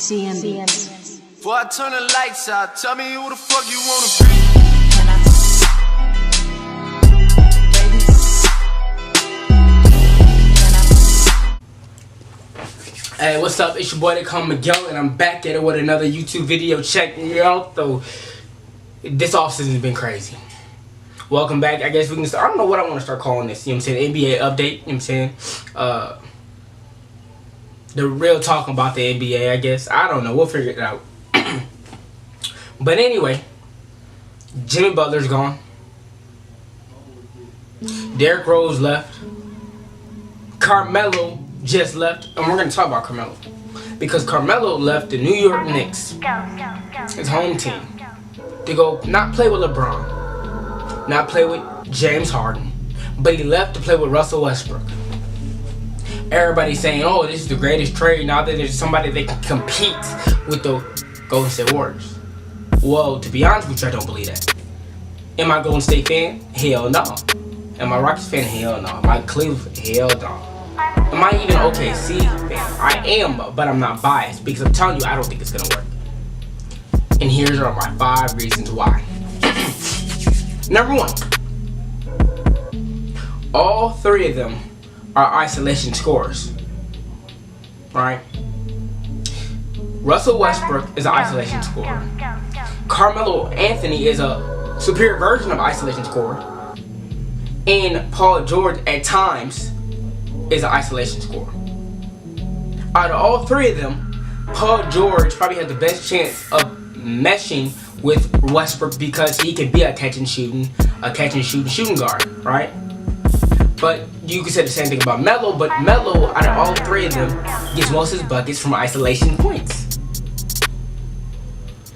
HEADBANDZ. Before I turn the lights out, tell me who the fuck you wanna be. Hey, what's up? It's your boy, Miguel, and I'm back at it with another YouTube video. Check it out, though. This offseason has been crazy. Welcome back. I guess we can start. I don't know what I want to start calling this. You know what I'm saying? NBA update. You know what I'm saying? The real talk about the NBA, I guess. I don't know. We'll figure it out. But anyway, Jimmy Butler's gone. Derrick Rose left. Carmelo just left. And we're going to talk about Carmelo. Because Carmelo left the New York Knicks, his home team, to go not play with LeBron, not play with James Harden, but he left to play with Russell Westbrook. Everybody's saying, oh, this is the greatest trade now that there's somebody that can compete with the Golden State Warriors. Well, to be honest with you, I don't believe that. Am I a Golden State fan? Hell no. Am I a Rockets fan? Hell no. Am I Cleveland? Hell no. Am I even OKC fan? I am, but I'm not biased because I'm telling you, I don't think it's gonna work. And here's are my 5 reasons why. Number 1, all 3 of them are isolation scorers. Right? Russell Westbrook is an isolation scorer. Carmelo Anthony is a superior version of isolation scorer. And Paul George at times is an isolation scorer. Out of all 3 of them, Paul George probably has the best chance of meshing with Westbrook because he can be a catch and shooting guard, right? But you could say the same thing about Melo, but Melo, out of all 3 of them, gets most of his buckets from isolation points.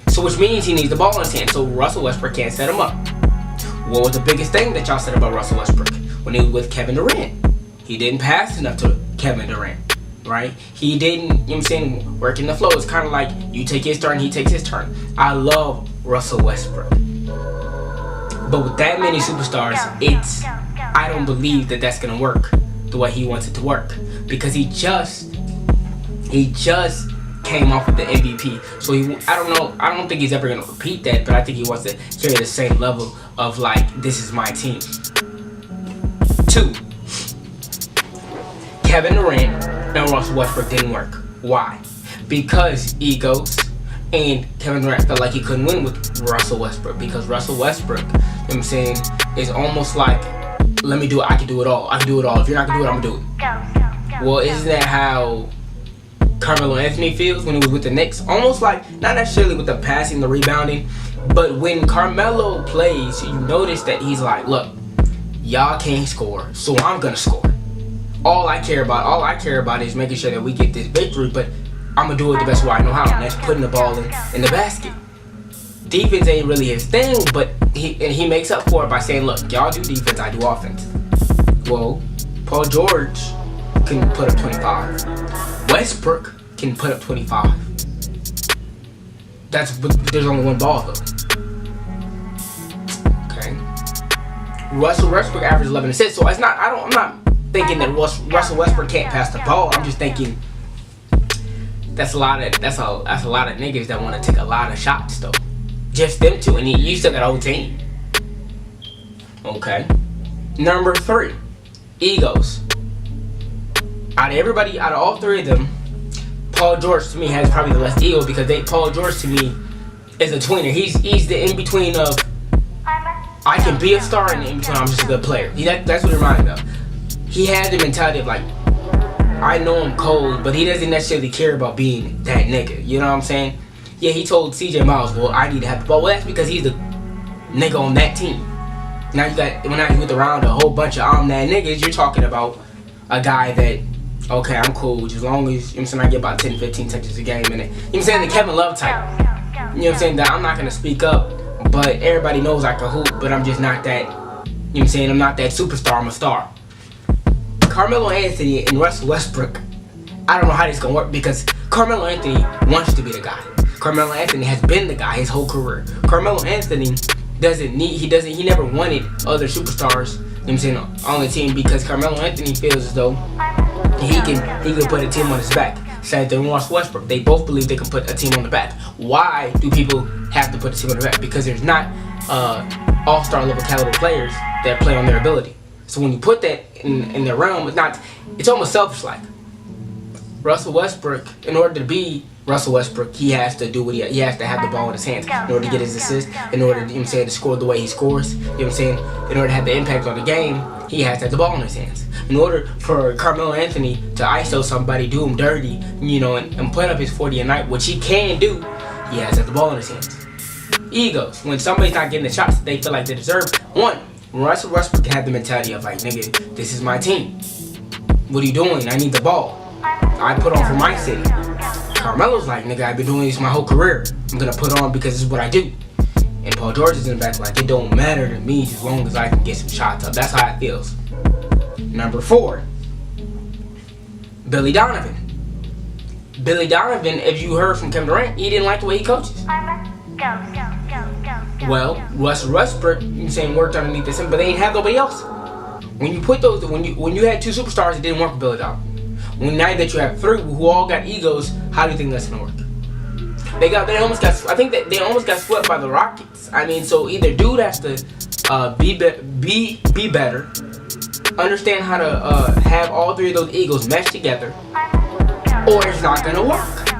So which means he needs the ball in his hand, so Russell Westbrook can't set him up. What was the biggest thing that y'all said about Russell Westbrook when he was with Kevin Durant? He didn't pass enough to Kevin Durant, right? He didn't, you know what I'm saying, work in the flow. It's kind of like you take his turn, he takes his turn. I love Russell Westbrook. But with that many superstars, I don't believe that that's going to work the way he wants it to work. Because he just came off with the MVP. So I don't think he's ever going to repeat that, but I think he wants to carry the same level of like, this is my team. 2, Kevin Durant and Russell Westbrook didn't work. Why? Because egos, and Kevin Durant felt like he couldn't win with Russell Westbrook because Russell Westbrook, you know what I'm saying, is almost like, let me do it, I can do it all. I can do it all. If you're not gonna do it, I'm gonna do it. Well, isn't that how Carmelo Anthony feels when he was with the Knicks? Almost like, not necessarily with the passing, the rebounding, but when Carmelo plays, you notice that he's like, look, y'all can't score, so I'm gonna score. All I care about is making sure that we get this victory, but I'm gonna do it the best way I know how, and that's putting the ball in the basket. Defense ain't really his thing, but he makes up for it by saying, look, y'all do defense, I do offense. Well, Paul George can put up 25. Westbrook can put up 25. There's only one ball though. Okay. Russell Westbrook averaged 11 assists, so I'm not thinking that Russell Westbrook can't pass the ball. I'm just thinking that's a lot of niggas that want to take a lot of shots though. Just them 2, and you still got a whole team. Okay. Number 3, egos. Out of all 3 of them, Paul George to me has probably the less ego because Paul George to me is a tweener. He's the in between of I can be a star and the in between I'm just a good player. That's what it reminded me of. He had the mentality of like, I know I'm cold, but he doesn't necessarily care about being that nigga. You know what I'm saying? Yeah, he told CJ Miles, well, I need to have the ball. Well, that's because he's the nigga on that team. Now when I with around a whole bunch of I'm that niggas, you're talking about a guy that, okay, I'm cool, as long as, you know what I'm saying, I get about 10, 15 touches a game in it. You know what I'm saying? The Kevin Love type. You know what I'm saying? That I'm not going to speak up, but everybody knows I can hoop, but I'm just not that, you know what I'm saying? I'm not that superstar, I'm a star. Carmelo Anthony and Russell Westbrook, I don't know how this is going to work because Carmelo Anthony wants to be the guy. Carmelo Anthony has been the guy his whole career. Carmelo Anthony he never wanted other superstars, you know what I'm saying, on the team because Carmelo Anthony feels as though he can put a team on his back. Same thing with Russell Westbrook. They both believe they can put a team on the back. Why do people have to put a team on the back? Because there's not all-star level caliber players that play on their ability. So when you put that in their realm, it's almost selfish-like. Russell Westbrook, in order to be Russell Westbrook, he has to do what he has to have the ball in his hands in order to get his assist, in order to score the way he scores. In order to have the impact on the game, he has to have the ball in his hands. In order for Carmelo Anthony to ISO somebody, do him dirty, and put up his 40 a night, which he can do, he has to have the ball in his hands. Egos. When somebody's not getting the shots that they feel like they deserve, Russell Westbrook can have the mentality of like, nigga, this is my team. What are you doing? I need the ball. I put on for my city. Carmelo's like, nigga, I've been doing this my whole career. I'm gonna put on because this is what I do. And Paul George is in the back like, it don't matter to me as long as I can get some shots up. That's how it feels. Number 4, Billy Donovan. Billy Donovan, if you heard from Kevin Durant, he didn't like the way he coaches. Well, Russell Westbrook, worked underneath this, but they ain't have nobody else. When you put those, when you had 2 superstars, it didn't work with Billy Donovan. Now that you have 3 who all got egos, how do you think that's gonna work? I think that they almost got swept by the Rockets. So either dude has to be better, understand how to have all 3 of those egos mesh together, or it's not gonna work.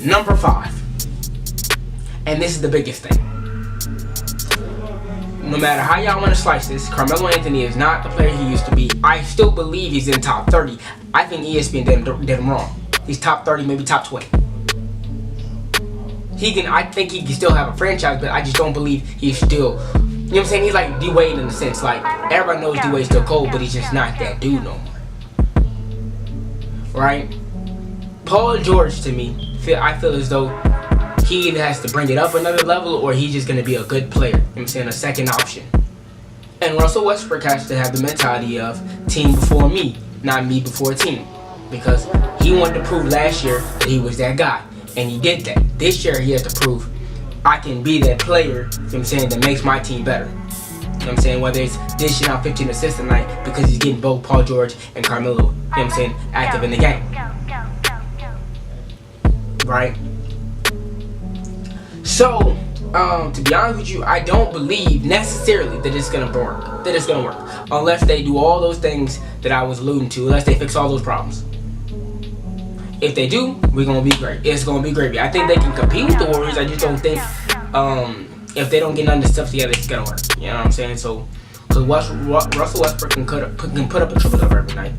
Number 5, and this is the biggest thing. No matter how y'all want to slice this, Carmelo Anthony is not the player he used to be. I still believe he's in top 30. I think ESPN did him wrong. He's top 30, maybe top 20. I think he can still have a franchise, but I just don't believe he's still, he's like D-Wade in a sense. Like, everybody knows D-Wade's still cold, but he's just not that dude no more. Right? Paul George, to me, I feel as though he either has to bring it up another level or he's just going to be a good player. A second option. And Russell Westbrook has to have the mentality of team before me, not me before team. Because he wanted to prove last year that he was that guy. And he did that. This year he has to prove I can be that player, that makes my team better. Whether it's dishing out 15 assists a night because he's getting both Paul George and Carmelo, active in the game. Right? So, to be honest with you, I don't believe necessarily that it's gonna work. Unless they do all those things that I was alluding to, unless they fix all those problems. If they do, we're gonna be great. It's gonna be gravy. I think they can compete with the Warriors. I just don't think if they don't get none of this stuff together, it's gonna work. You know what I'm saying? So, because Russell Westbrook can put up a triple-double every night.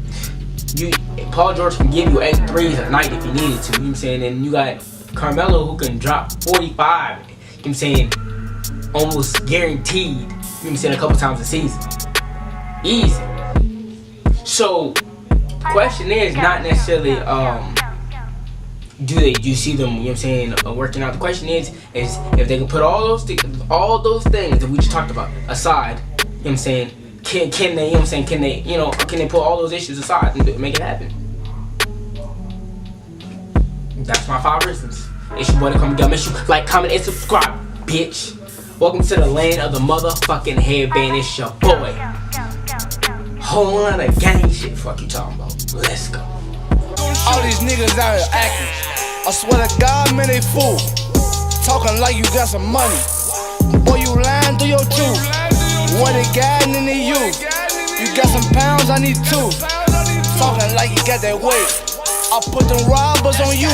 Paul George can give you 8 threes a night if he needed to. And you got Carmelo who can drop 45. Almost guaranteed. A couple times a season. Easy. So, question is not necessarily do you see them, working out. The question is if they can put all those things that we just talked about aside, can they put all those issues aside and make it happen? That's my 5 reasons. It's your boy to come again. Make sure you like, comment, and subscribe, bitch. Welcome to the land of the motherfucking headband. It's your boy. Whole lot of gang shit. Fuck you talking about? Let's go. All these niggas out here acting. I swear to God, man, they fool. Talking like you got some money. Boy, you lying through your tooth. What it got into you? You got some pounds, I need 2. Talking like you got that weight. I put them robbers on you.